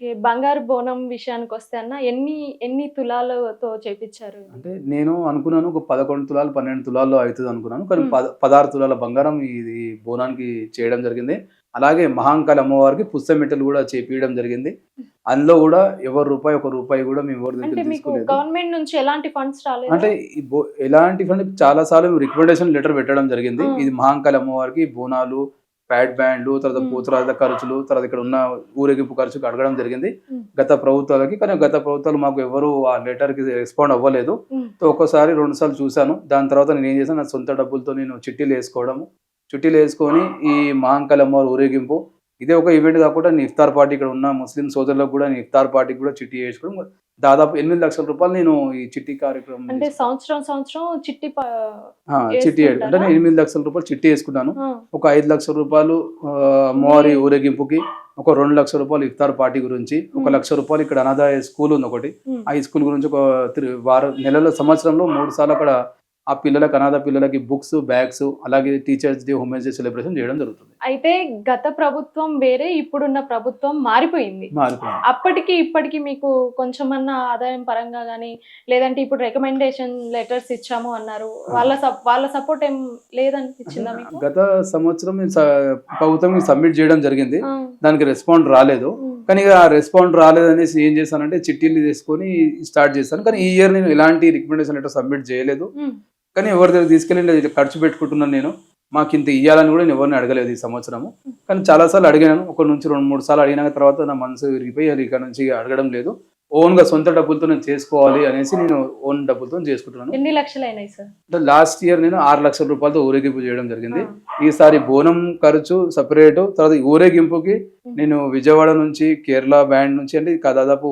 Okay. బంగారు బోనం విషయానికొస్తే అన్న ఎన్ని తులాలతో చేపిచ్చారు? అంటే నేను అనుకున్నాను ఒక 11 తులాలు, 12 తులాల్లో అయితదనుకున్నాను. కానీ హ్మ్. 16 తులాల బంగారం ఇది బోనానికి చేయడం జరిగింది. అలాగే మహాంకాళి అమ్మవారికి పుస్తమెట్టలు గూడా చేపియడం జరిగింది. అందులో గూడా ఎవరి రూపాయి, ఒక రూపాయి గూడా మేము ఎవరి అంటే దగ్గర మీకు తీసుకోలేదు. గవర్నమెంట్ నుంచి ఎలాంటి ఫండ్స్ రాలేదా? అంటే ఈ ఎలాంటి ఫండ్ చాలా సార్లు రికమెండేషన్ లెటర్ పెట్టడం జరిగింది. ఆ! ఇది మహాంకాళి అమ్మవారికి బోనాలు, ప్యాడ్ బ్యాండ్‌లు, తర్వాత హ్మ్. పోతురాజుల ఖర్చులు, తర్వాత ఇక్కడ ఉన్న ఊరేగింపు ఖర్చుకి అడగడం జరిగింది. హ్మ్. గత ప్రభుత్వాలకి. కానీ గత ప్రభుత్వాలు మాకు ఎవ్వరు ఆ లెటర్‌కి రెస్పాండ్ అవ్వలేదు. హ్మ్. సో, ఒక్కసారి 2 సార్లు చూసాను. దాని తర్వాత నేనేం చేశాను, నా సొంత డబ్బులతో నేను చిట్టీలేసుకోవడము. చిట్టీలేసుకొని ఈ మహాంకాళి అమ్మవారి ఊరేగింపు ఇదే ఒక ఈవెంట్ కాకుండా నేను ఇఫ్తార్ పార్టీ ఇక్కడ ఉన్న ముస్లిం సోదరులకు కూడా నేను ఇఫ్తార్ పార్టీకి కూడా చిట్టి ఏసుకోవడం దాదాపు 8,00,000 రూపాయలు నేను ఈ చిట్టి కార్యక్రమం అంటే సంవత్సరం చిట్టి చిట్టి అంటే యేసుకుంటారా? నేను 8,00,000 రూపాయలు చిట్టి వేసుకున్నాను. ఆ! ఒక 5,00,000 రూపాయలు అమ్మవారి ఊరేగింపుకి, ఒక 2,00,000 రూపాయలు ఇఫ్తార్ పార్టీ గురించి, ఒక హ్మ్. 1,00,000 రూపాయలు ఇక్కడ అనాథ స్కూల్ ఉంది ఒకటి. హ్మ్. ఆ స్కూల్ గురించి ఒక నెలలో సంవత్సరంలో 3 సార్లు అక్కడ ఆ పిల్లలకి అనాథ పిల్లలకి బుక్స్, బ్యాగ్స్ అలాగే teachers day, women's day celebration చేయడం జరుగుతుంది. అయితే గత ప్రభుత్వం వేరే, ఇప్పుడున్న ప్రభుత్వం మారిపోయింది. మారిపోయింది. అప్పటికి, ఇప్పటికి మీకు కొంచెమన్నా ఆదాయం పరంగా గాని, లేదంటే ఇప్పుడు రికమెండేషన్ లెటర్స్ ఇచ్చాము అన్నారు. ఆ! వాళ్ళ సపోర్ట్ ఏం అంటే లేదనిపించిందా మీకు? గత సంవత్సరం నేను ప్రభుత్వంకి సబ్మిట్ చేయడం జరిగింది. ఆ! దానికి రెస్పాండ్ రాలేదు. హ్మ్. కానీ ఇక ఆ రెస్పాండ్ రాలేదనేసి ఏం చేశానంటే చిట్టీలు తీసుకొని స్టార్ట్ చేశాను. కానీ ఈ ఇయర్ నేను ఎలాంటి రికమెండేషన్ లెటర్ సబ్మిట్ చేయలేదు. హ్మ్. కానీ ఎవరి దగ్గర తీసుకెళ్ళి ఇది ఖర్చు పెట్టుకుంటున్నాను నేను. మాకింత ఇయ్యాలని కూడా నేను ఎవరిని అడగలేదు ఈ సంవత్సరము. కానీ చాలా సార్లు అడిగాను. 1-2, 3 సార్లు అడిగిన తర్వాత నా మనసు విరిగిపోయి ఇక నుంచి అడగడం లేదు. ఓన్‌గా సొంత డబ్బులతో నేను చేసుకోవాలి అనేసి నేను ఓన్ డబ్బులతో చేసుకుంటున్నాను. ఎన్ని లక్షలయినాయి సార్? అంటే లాస్ట్ ఇయర్ నేను 6,00,000 రూపాయలతో ఊరేగింపు చేయడం జరిగింది. ఆ! ఈసారి బోనం ఖర్చు సెపరేటు, తర్వాత ఈ ఊరేగింపుకి హ్మ్. నేను విజయవాడ నుంచి, కేరళ బ్యాండ్ నుంచి అంటే దాదాపు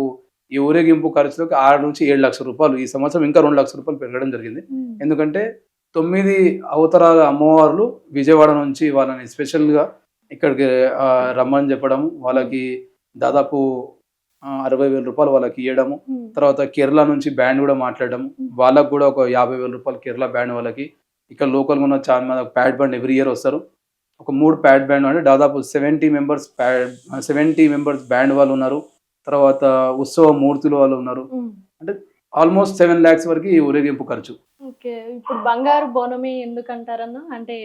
ఈ ఊరేగింపు ఖర్చులోకి 6-7 లక్షల రూపాయలు ఈ సంవత్సరం ఇంకా 2 లక్షల రూపాయలు పెరగడం జరిగింది. హ్మ్. ఎందుకంటే 9 అవతారాల అమ్మవార్లు విజయవాడ నుంచి వాళ్ళని స్పెషల్‌గా ఇక్కడికి రమ్మని చెప్పడం, వాళ్ళకి దాదాపు 60,000 రూపాయలు వాళ్ళకి ఇయ్యడము. హ్మ్. తర్వాత కేరళ నుంచి బ్యాండ్ గూడా మాట్లాడడం. హ్మ్. వాళ్ళకి గూడా ఒక 50,000 రూపాయలు కేరళ బ్యాండ్ వాళ్ళకి. ఇక్కడ లోకల్‌గా ఉన్న చాలా మంది ప్యాడ్ బ్యాండ్ ఎవ్రీ ఇయర్ వస్తారు. ఒక 3 ప్యాడ్ బ్యాండ్ అంటే దాదాపు 70 మెంబర్స్ బ్యాండ్ వాళ్ళున్నారు. తర్వాత ఉత్సవ మూర్తులు వాళ్ళు ఉన్నారు. హ్మ్. అంటే ఆల్‌మోస్ట్ 7 లాక్స్ వరకు ఈ ఊరేగింపు ఖర్చు. ఓకే. ఇప్పుడు బంగారు బోనమే ఎందుకంటారన్న? అంటే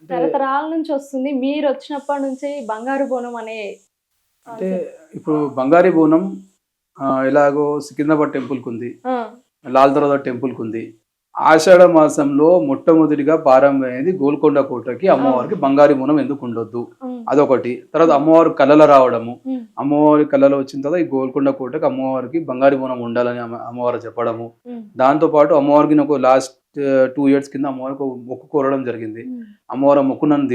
అంటే తరతరాల నుంచి వస్తుంది. మీరొచ్చినప్పటి నుంచి బంగారు బోనం అనే అంటే కాన్సెప్ట్. ఇప్పుడు బంగారీ బోనం ఎలాగో సికింద్రాబాద్ టెంపుల్‌కుంది. ఆ! లాల్ దర్వాజా టెంపుల్‌కుంది. ఆషాఢ మాసంలో మొట్టమొదటిగా ప్రారంభమయ్యేది గోల్కొండ కోటకి ఆ! అమ్మవారికి బంగారు బోనం ఎందుకుండొద్దు. హ్మ్. అదొకటి. తర్వాత అమ్మవారు కలలో రావడము. హ్మ్. అమ్మవారి కలలో వచ్చిన తర్వాత ఈ గోల్కొండ కోటకి అమ్మవారికి బంగారు బోనం ఉండాలని అమ్మవారు చెప్పడము. హ్మ్. దాంతో పాటు అమ్మవారికి నాకు లాస్ట్ 2 ఇయర్స్ కింద అమ్మవారికి ఒక మొక్కు కోరడం జరిగింది. హ్మ్. అమ్మవారు ఆ మొక్కు నన్ను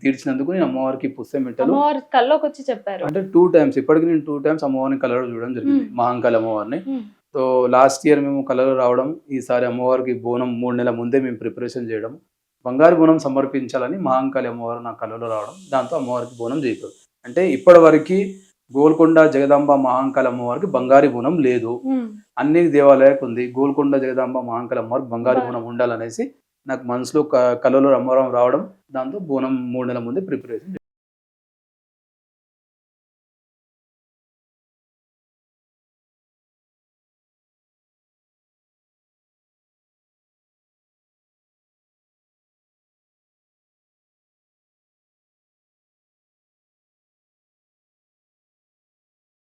తీర్చినందుకు నేను అమ్మవారికి పుస్తమెట్టలు అమ్మవారు కల్లోకొచ్చి చెప్పారు. అంటే 2 టైమ్స్ ఇప్పటికి నేను 2 టైమ్స్ అమ్మవారిని కలలో చూడడం జరిగింది. హ్మ్. మహంకాళి అమ్మవారిని. హ్మ్. సో, లాస్ట్ ఇయర్ మేము కలలో రావడం, ఈసారి అమ్మవారికి బోనం 3 నెలల ముందే మేము ప్రిపరేషన్ చేయడం. బంగారు బోనం సమర్పించాలని మహంకాళి అమ్మవారు నా కలలో రావడం. దాంతో అమ్మవారికి బోనం చేయించారు. అంటే ఇప్పటివరకి గోల్కొండ జగదాంబ మహంకాళి అమ్మవారికి బంగారు బోనం లేదు. హ్మ్. అన్ని దేవాలయాలకు ఉంది. గోల్కొండ జగదాంబ మహంకాళి అమ్మవారికి బంగారు బ బోనం ఉండాలనేసి నాకు మనసులో కలలో అమ్మవారు రావడం. దాంతో బోనం 3 నెలల ముందే ప్రిపరేషన్